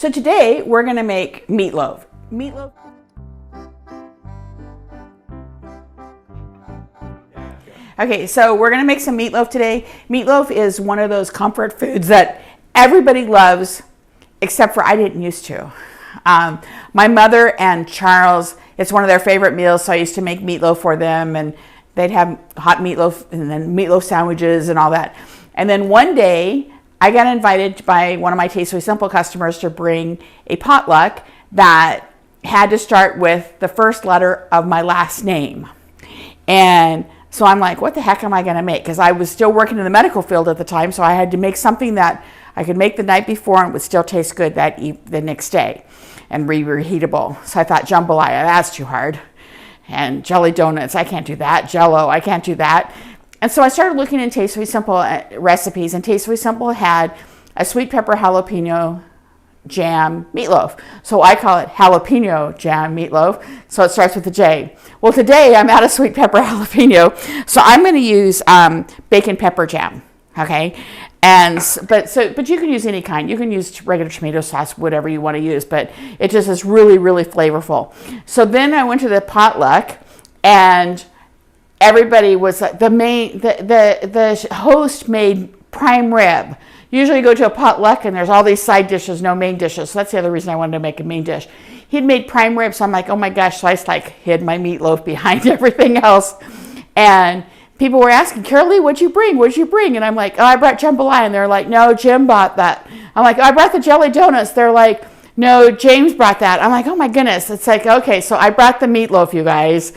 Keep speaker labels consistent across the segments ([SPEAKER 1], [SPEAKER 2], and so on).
[SPEAKER 1] So today we're gonna make meatloaf. Meatloaf. Okay, so we're gonna make some meatloaf today. Meatloaf is one of those comfort foods that everybody loves, except for I didn't used to. My mother and Charles, it's one of their favorite meals, so I used to make meatloaf for them, and they'd have hot meatloaf and then meatloaf sandwiches and all that. And then one day, I got invited by one of my Tastefully Simple customers to bring a potluck that had to start with the first letter of my last name. And so I'm like, what the heck am I going to make? Because I was still working in the medical field at the time, so I had to make something that I could make the night before and would still taste good the next day and be reheatable. So I thought jambalaya, that's too hard. And jelly donuts, I can't do that. Jello, I can't do that. And so I started looking in Tastefully Simple recipes, and Tastefully Simple had a sweet pepper jalapeno jam meatloaf. So I call it jalapeno jam meatloaf. So it starts with a J. Well, today I'm out of sweet pepper jalapeno, so I'm going to use bacon pepper jam. Okay, but you can use any kind. You can use regular tomato sauce, whatever you want to use, but it just is really, really flavorful. So then I went to the potluck, and everybody was like, the host made prime rib. Usually you go to a potluck and there's all these side dishes, no main dishes. So that's the other reason I wanted to make a main dish. He'd made prime rib, so I'm like, oh my gosh. So I just hid my meatloaf behind everything else. And people were asking, Karalee, what'd you bring? What'd you bring? And I'm like, oh, I brought jambalaya. And they're like, no, Jim bought that. I'm like, oh, I brought the jelly donuts. They're like, no, James brought that. I'm like, oh my goodness. It's like, okay, so I brought the meatloaf, you guys.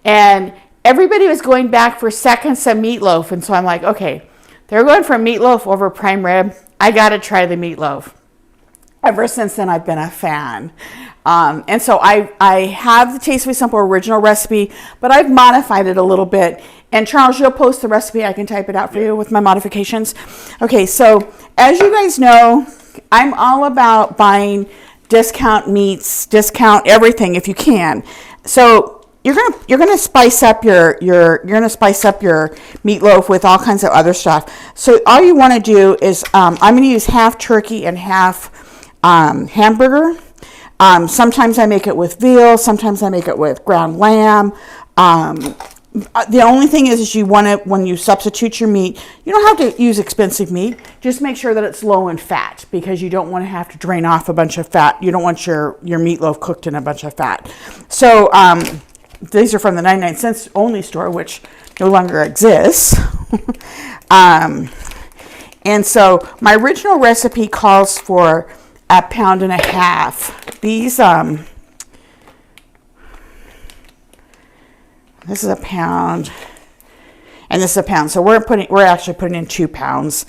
[SPEAKER 1] And everybody was going back for seconds of meatloaf. And so I'm like, okay, they're going for meatloaf over prime rib. I got to try the meatloaf. Ever since then, I've been a fan. And so I have the Tastefully Simple original recipe, but I've modified it a little bit. And Charles, you'll post the recipe. I can type it out for you with my modifications. Okay, so as you guys know, I'm all about buying discount meats, discount everything if you can. So you're gonna spice up your meatloaf with all kinds of other stuff. So all you want to do is I'm going to use half turkey and half hamburger. Sometimes I make it with veal. Sometimes I make it with ground lamb. The only thing is you want to, when you substitute your meat, you don't have to use expensive meat. Just make sure that it's low in fat, because you don't want to have to drain off a bunch of fat. You don't want your meatloaf cooked in a bunch of fat. So these are from the 99 cents only store, which no longer exists. And so my original recipe calls for 1.5 pounds. These, this is 1 pound, and this is 1 pound. So we're actually putting in 2 pounds.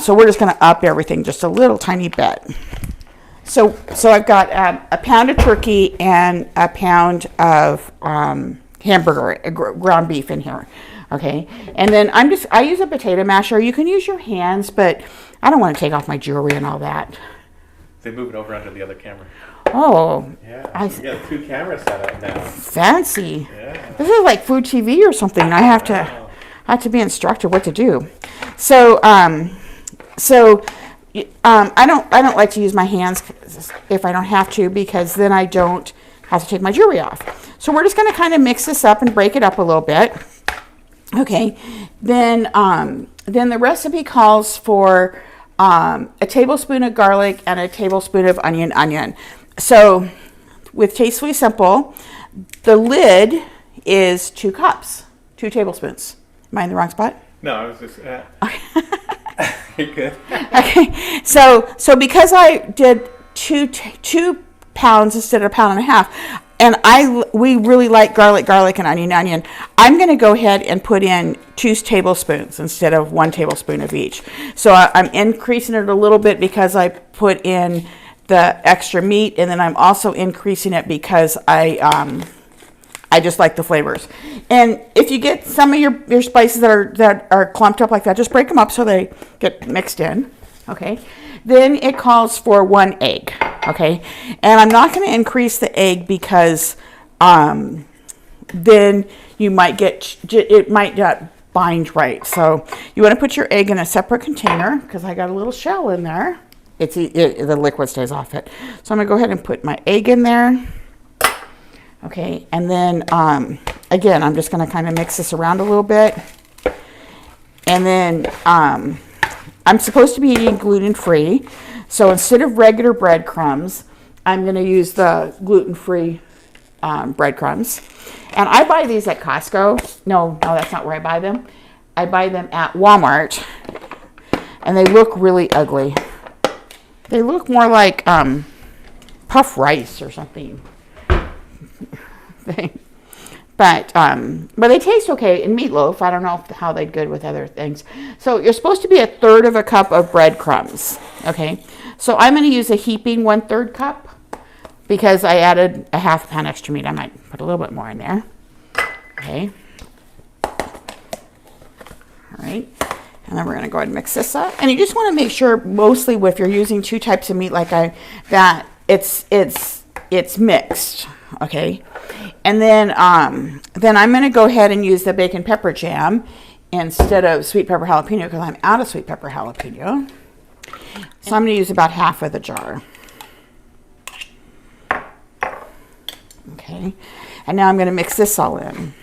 [SPEAKER 1] So we're just going to up everything just a little tiny bit. So I've got 1 pound of turkey and 1 pound of hamburger, ground beef in here. Okay, and then I use a potato masher. You can use your hands, but I don't want to take off my jewelry and all that.
[SPEAKER 2] They move it over onto the other camera.
[SPEAKER 1] Oh,
[SPEAKER 2] yeah. You got 2 cameras set up now.
[SPEAKER 1] Fancy.
[SPEAKER 2] Yeah.
[SPEAKER 1] This is like food TV or something. I have to be instructed what to do. So I don't like to use my hands if I don't have to, because then I don't have to take my jewelry off. So we're just going to kind of mix this up and break it up a little bit. Okay. Then the recipe calls for a tablespoon of garlic and a tablespoon of onion. So with Tastefully Simple, the lid is 2 cups, 2 tablespoons. Am I in the wrong spot?
[SPEAKER 2] No, I was just... You're good.
[SPEAKER 1] Okay, so because I did 2 pounds instead of 1.5 pounds, and we really like garlic, and onion, I'm going to go ahead and put in 2 tablespoons instead of 1 tablespoon of each. So I'm increasing it a little bit because I put in the extra meat, and then I'm also increasing it because I just like the flavors. And if you get some of your spices that are clumped up like that, just break them up so they get mixed in. Okay. Then it calls for 1 egg. Okay. And I'm not going to increase the egg because then you might it might not bind right. So you want to put your egg in a separate container, because I got a little shell in there. the liquid stays off it. So I'm gonna go ahead and put my egg in there. Okay, and then again, I'm just gonna kind of mix this around a little bit. And then I'm supposed to be eating gluten-free. So instead of regular breadcrumbs, I'm gonna use the gluten-free breadcrumbs. And I buy these at Costco. No, that's not where I buy them. I buy them at Walmart. And they look really ugly. They look more like puff rice or something. But they taste okay in meatloaf. I don't know how they'd good with other things. So you're supposed to be 1/3 cup of breadcrumbs. Okay. So I'm going to use a heaping 1/3 cup because I added a 1/2 pound extra meat. I might put a little bit more in there. Okay. All right. And then we're going to go ahead and mix this up. And you just want to make sure, mostly if you're using 2 types of meat like that it's mixed. Okay. And then I'm going to go ahead and use the bacon pepper jam instead of sweet pepper jalapeno because I'm out of sweet pepper jalapeno. So I'm going to use about 1/2 of the jar. Okay. And now I'm going to mix this all in.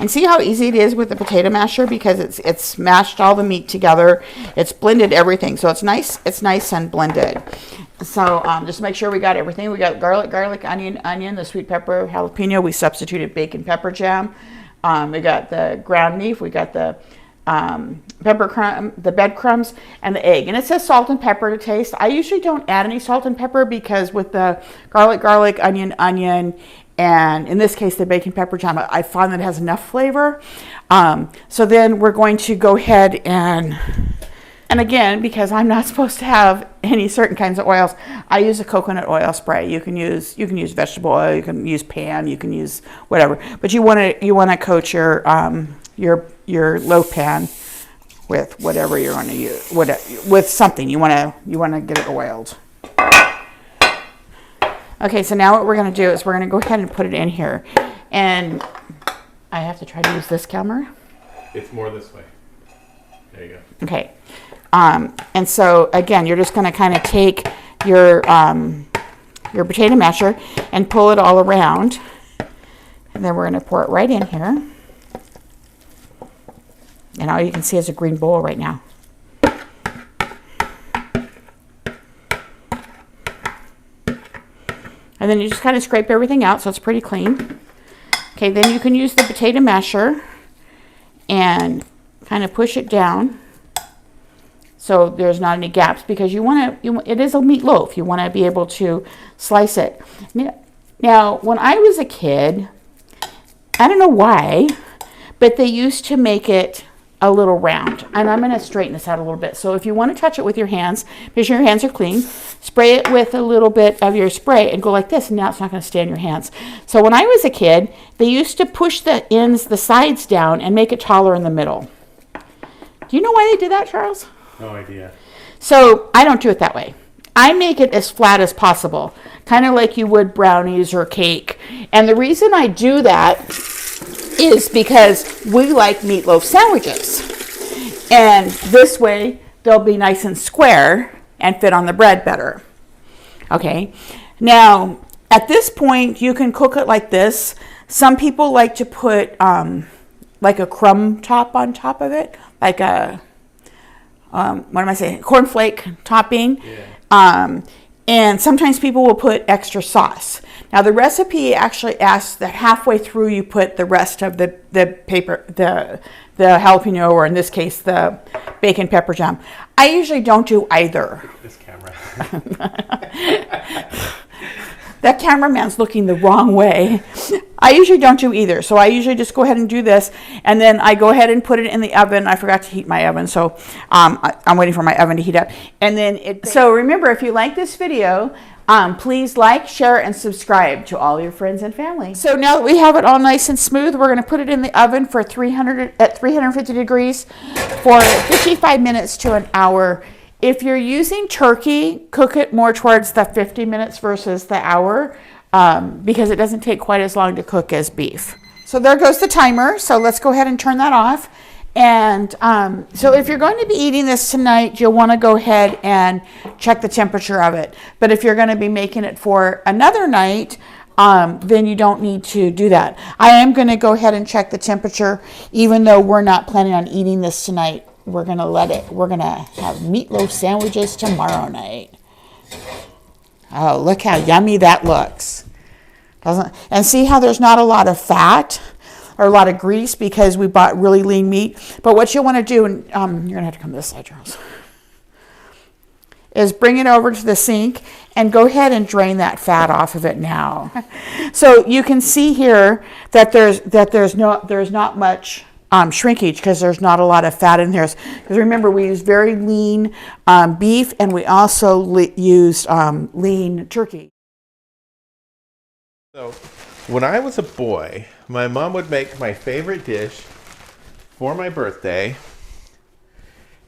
[SPEAKER 1] And see how easy it is with the potato masher because it's mashed all the meat together. It's blended everything, so it's nice and blended. So just make sure we got everything. We got garlic, onion, the sweet pepper, jalapeno. We substituted bacon pepper jam. We got the ground beef. We got the the breadcrumbs, and the egg. And it says salt and pepper to taste. I usually don't add any salt and pepper because with the garlic, onion, and in this case, the bacon pepper jam, I find that it has enough flavor. So then we're going to go ahead and again, because I'm not supposed to have any certain kinds of oils, I use a coconut oil spray. You can use vegetable oil, you can use pan, you can use whatever. But you want to coat your loaf pan with whatever you're going to use, with something you want to get it oiled. Okay, so now what we're going to do is we're going to go ahead and put it in here. And I have to try to use this camera.
[SPEAKER 2] It's more this way. There you go.
[SPEAKER 1] Okay. And so, again, you're just going to kind of take your potato masher and pull it all around. And then we're going to pour it right in here. And all you can see is a green bowl right now. And then you just kind of scrape everything out so it's pretty clean. Okay, then you can use the potato masher and kind of push it down so there's not any gaps because it is a meatloaf. You want to be able to slice it. Now, when I was a kid, I don't know why, but they used to make it a little round. And I'm going to straighten this out a little bit. So if you want to touch it with your hands, make sure your hands are clean, spray it with a little bit of your spray and go like this, and now it's not going to stay on your hands. So when I was a kid, they used to push the sides down and make it taller in the middle. Do you know why they did that, Charles?
[SPEAKER 2] No idea.
[SPEAKER 1] So I don't do it that way. I make it as flat as possible, kind of like you would brownies or cake. And the reason I do that is because we like meatloaf sandwiches. And this way, they'll be nice and square and fit on the bread better. Okay. Now, at this point, you can cook it like this. Some people like to put like a crumb top on top of it, like a, cornflake topping. Yeah. And sometimes people will put extra sauce. Now the recipe actually asks that halfway through you put the rest of the jalapeno, or in this case the bacon pepper jam. I usually don't do either.
[SPEAKER 2] This camera.
[SPEAKER 1] That cameraman's looking the wrong way. I usually don't do either. So I usually just go ahead and do this. And then I go ahead and put it in the oven. I forgot to heat my oven. So I'm waiting for my oven to heat up. And then so remember, if you like this video, please like, share, and subscribe to all your friends and family. So now that we have it all nice and smooth, we're going to put it in the oven for 350 degrees for 55 minutes to an hour. If you're using turkey, cook it more towards the 50 minutes versus the hour. because it doesn't take quite as long to cook as beef. So there goes the timer. So let's go ahead and turn that off. And so if you're going to be eating this tonight, you'll want to go ahead and check the temperature of it. But if you're going to be making it for another night, then you don't need to do that. I am going to go ahead and check the temperature, even though we're not planning on eating this tonight. We're going to have meatloaf sandwiches tomorrow night. Oh, look how yummy that looks. And see how there's not a lot of fat or a lot of grease because we bought really lean meat. But what you'll want to do, and you're going to have to come to this side, Charles, is bring it over to the sink and go ahead and drain that fat off of it now. So you can see here that there's not much shrinkage because there's not a lot of fat in there. Because remember, we used very lean beef, and we also used lean turkey.
[SPEAKER 3] So, when I was a boy, my mom would make my favorite dish for my birthday,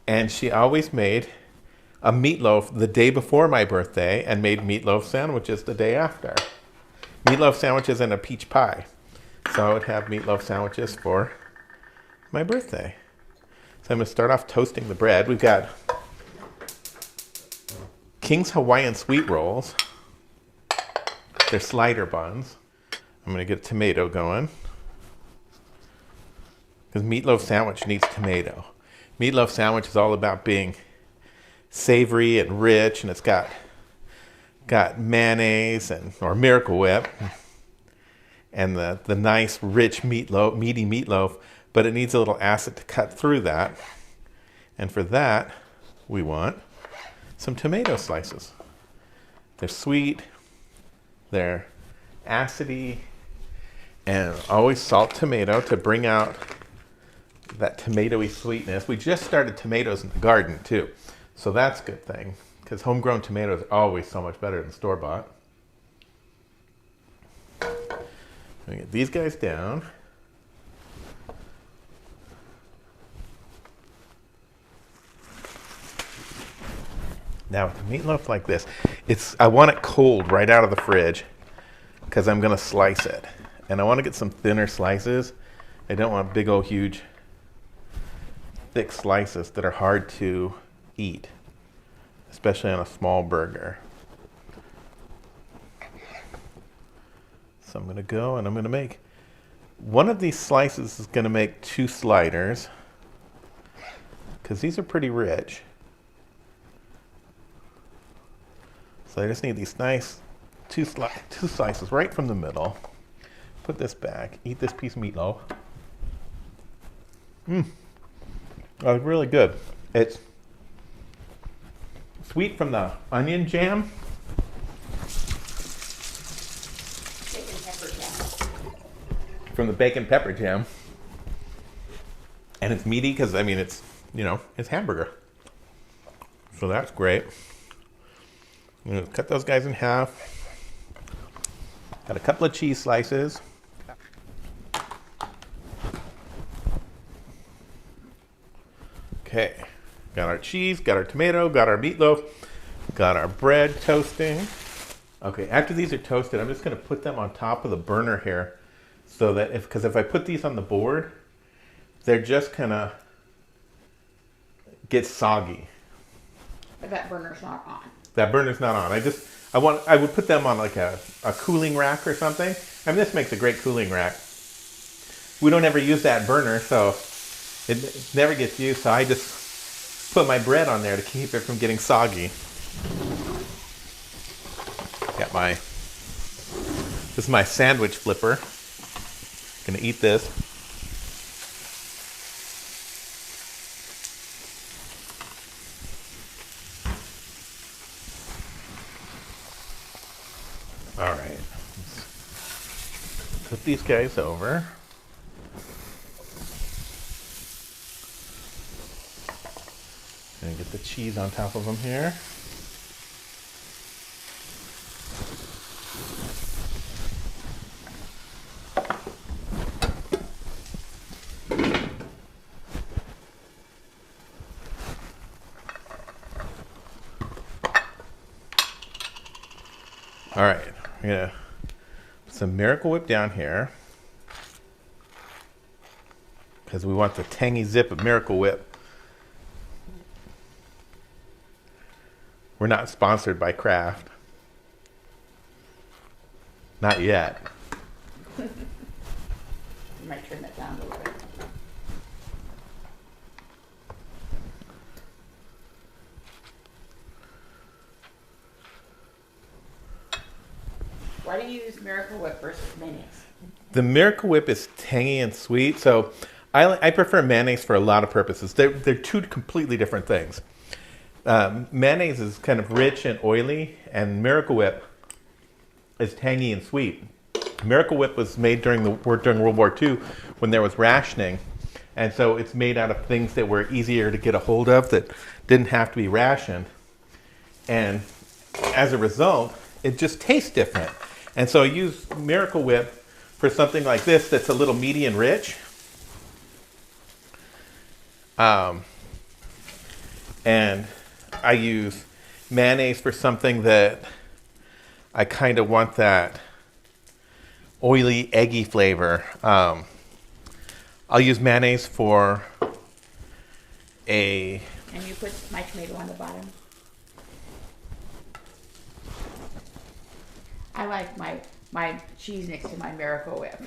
[SPEAKER 3] and she always made a meatloaf the day before my birthday and made meatloaf sandwiches the day after. Meatloaf sandwiches and a peach pie. So I would have meatloaf sandwiches for my birthday. So I'm going to start off toasting the bread. We've got King's Hawaiian sweet rolls. They're slider buns. I'm going to get a tomato going. Because meatloaf sandwich needs tomato. Meatloaf sandwich is all about being savory and rich, and it's got mayonnaise or Miracle Whip and the nice rich meatloaf, meaty meatloaf, but it needs a little acid to cut through that. And for that, we want some tomato slices. They're sweet, they're acidy, and always salt tomato to bring out that tomatoey sweetness. We just started tomatoes in the garden too, so that's a good thing, because homegrown tomatoes are always so much better than store-bought. We get these guys down. Now with the meatloaf like this, I want it cold right out of the fridge because I'm going to slice it. And I want to get some thinner slices. I don't want big old huge thick slices that are hard to eat, especially on a small burger. So I'm going to go and I'm going to make one of these slices is going to make 2 sliders because these are pretty rich. So I just need these nice two slices right from the middle. Put this back. Eat this piece of meatloaf. Oh, it's really good. It's sweet from the onion jam.
[SPEAKER 1] Bacon pepper jam.
[SPEAKER 3] From the bacon pepper jam. And it's meaty because, I mean, it's hamburger. So that's great. I'm going to cut those guys in half. Got a couple of cheese slices. Okay, got our cheese, got our tomato, got our meatloaf, got our bread toasting. Okay, after these are toasted, I'm just going to put them on top of the burner here, so that because if I put these on the board, they're just gonna get soggy.
[SPEAKER 1] But that burner's not on.
[SPEAKER 3] That burner's not on. I would put them on like a cooling rack or something. I mean, this makes a great cooling rack. We don't ever use that burner, so it never gets used. So I just put my bread on there to keep it from getting soggy. This is my sandwich flipper. Gonna eat this. All right, let's put these guys over. And get the cheese on top of them here. All right, we're gonna some Miracle Whip down here because we want the tangy zip of Miracle Whip. We're not sponsored by Kraft. Not yet.
[SPEAKER 1] You might turn that down a little bit. Why do you use Miracle Whip versus mayonnaise?
[SPEAKER 3] The Miracle Whip is tangy and sweet, so I prefer mayonnaise for a lot of purposes. They're two completely different things. Mayonnaise is kind of rich and oily, and Miracle Whip is tangy and sweet. Miracle Whip was made during World War II when there was rationing, and so it's made out of things that were easier to get a hold of that didn't have to be rationed. And as a result, it just tastes different. And so I use Miracle Whip for something like this that's a little meaty and rich. And I use mayonnaise for something that I kind of want that oily, eggy flavor. I'll use mayonnaise for a...
[SPEAKER 1] And you put my tomato on the bottom. I like my cheese next to my Miracle Whip.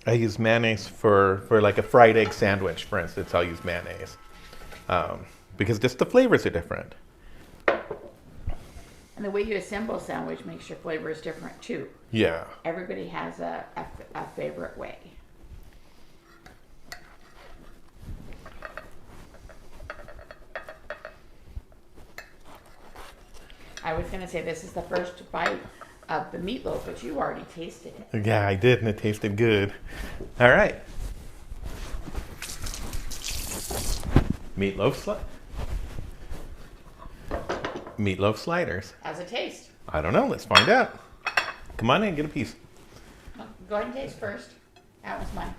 [SPEAKER 3] I use mayonnaise for like a fried egg sandwich, for instance. I'll use mayonnaise because just the flavors are different.
[SPEAKER 1] And the way you assemble a sandwich makes your flavors different too.
[SPEAKER 3] Yeah.
[SPEAKER 1] Everybody has a favorite way. I was going to say this is the first bite of the meatloaf, but you already tasted it.
[SPEAKER 3] Yeah, I did, and it tasted good. All right. Meatloaf sliders.
[SPEAKER 1] How's it taste?
[SPEAKER 3] I don't know. Let's find out. Come on in, get a piece.
[SPEAKER 1] Go ahead and taste first. That was mine.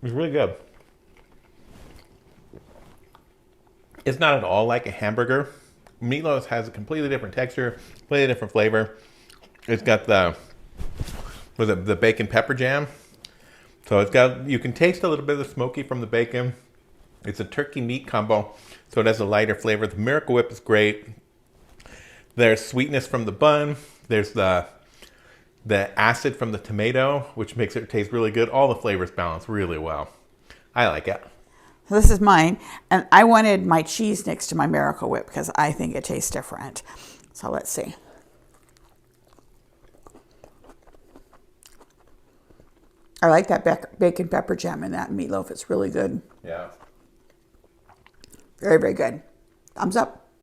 [SPEAKER 3] It's really good. It's not at all like a hamburger. Meatloaf has a completely different texture, completely different flavor. It's got the bacon pepper jam. So it's got, you can taste a little bit of the smoky from the bacon. It's a turkey meat combo, so it has a lighter flavor. The Miracle Whip is great. There's sweetness from the bun. There's the acid from the tomato, which makes it taste really good. All the flavors balance really well. I like it.
[SPEAKER 1] This is mine, and I wanted my cheese next to my Miracle Whip because I think it tastes different. So let's see. I like that bacon pepper jam in that meatloaf. It's really good.
[SPEAKER 3] Yeah.
[SPEAKER 1] Very, very good. Thumbs up.